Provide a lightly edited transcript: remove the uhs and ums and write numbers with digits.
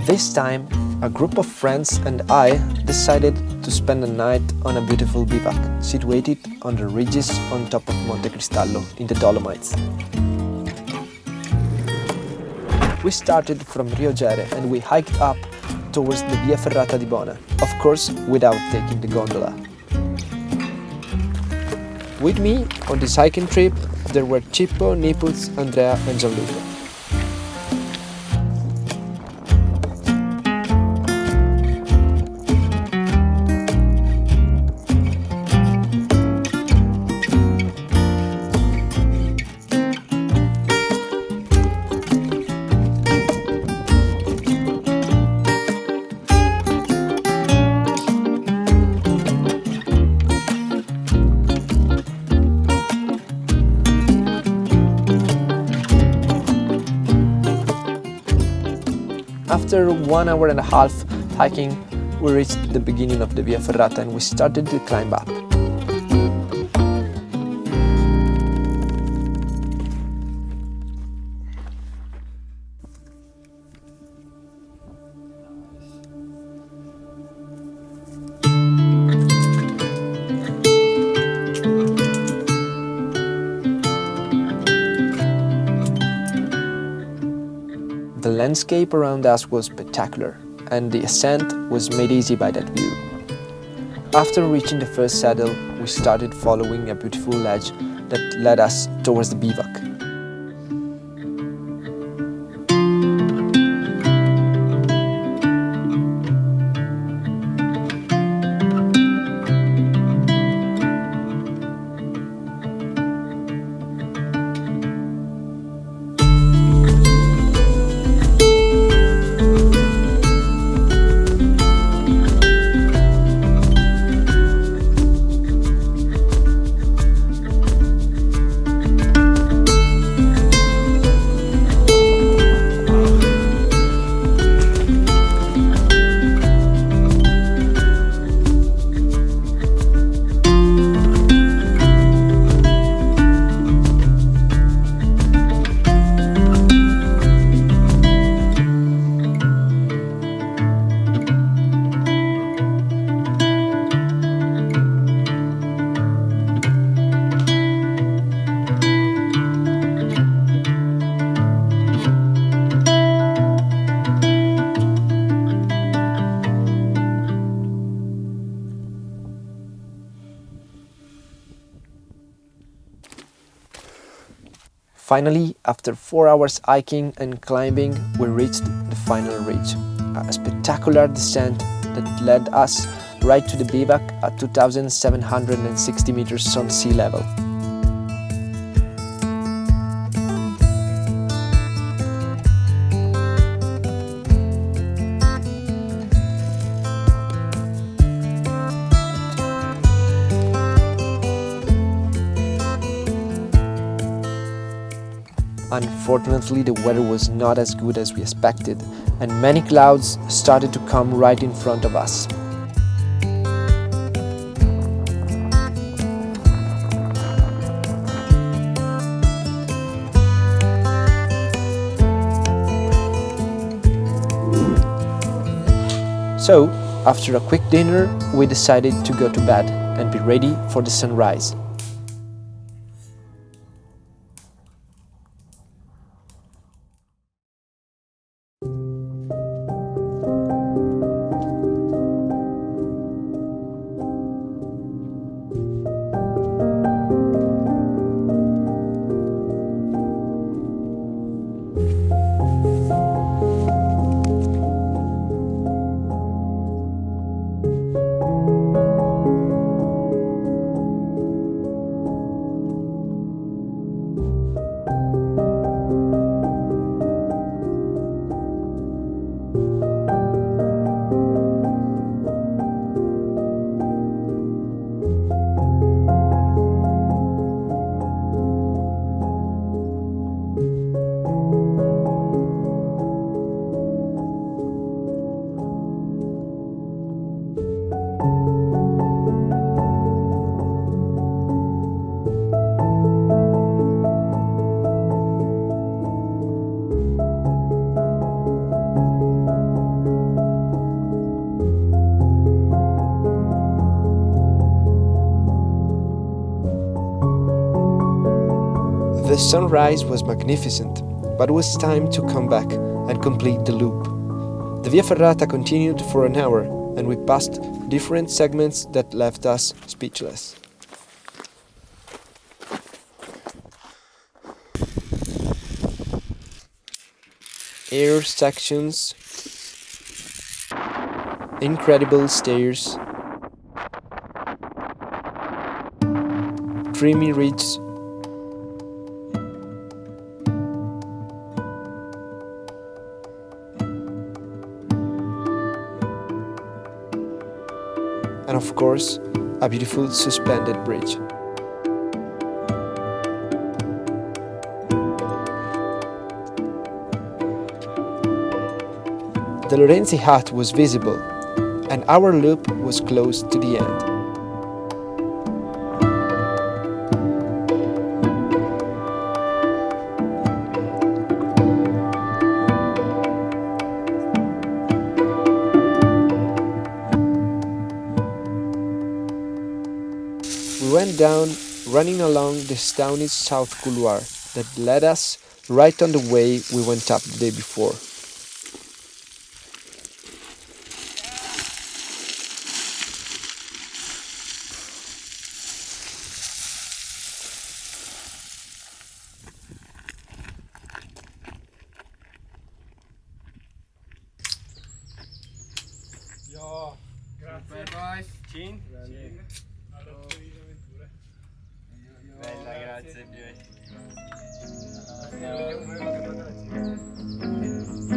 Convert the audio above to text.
This time, a group of friends and I decided to spend a night on a beautiful bivouac situated on the ridges on top of Monte Cristallo in the Dolomites. We started from Rio Gere and we hiked up towards the Via Ferrata di Bona, of course without taking the gondola. With me on this hiking trip there were Cippo, Nipuz, Andrea and Gianluca. After 1 hour and a half hiking, we reached the beginning of the Via Ferrata and we started to climb up. The landscape around us was spectacular, and the ascent was made easy by that view. After reaching the first saddle, we started following a beautiful ledge that led us towards the bivouac. Finally, after 4 hours hiking and climbing, we reached the final ridge, a spectacular descent that led us right to the bivouac at 2,760 meters on sea level. Unfortunately, the weather was not as good as we expected, and many clouds started to come right in front of us. So, after a quick dinner, we decided to go to bed and be ready for the sunrise. The sunrise was magnificent, but it was time to come back and complete the loop. The Via Ferrata continued for an hour, and we passed different segments that left us speechless. Air sections, incredible stairs, dreamy ridges, and of course, a beautiful suspended bridge. The Lorenzi hut was visible, and our loop was close to the end. We went down, running along the stony south couloir that led us right on the way we went up the day before. Ja, grazie. boys, chin. Bella, grazie. grazie.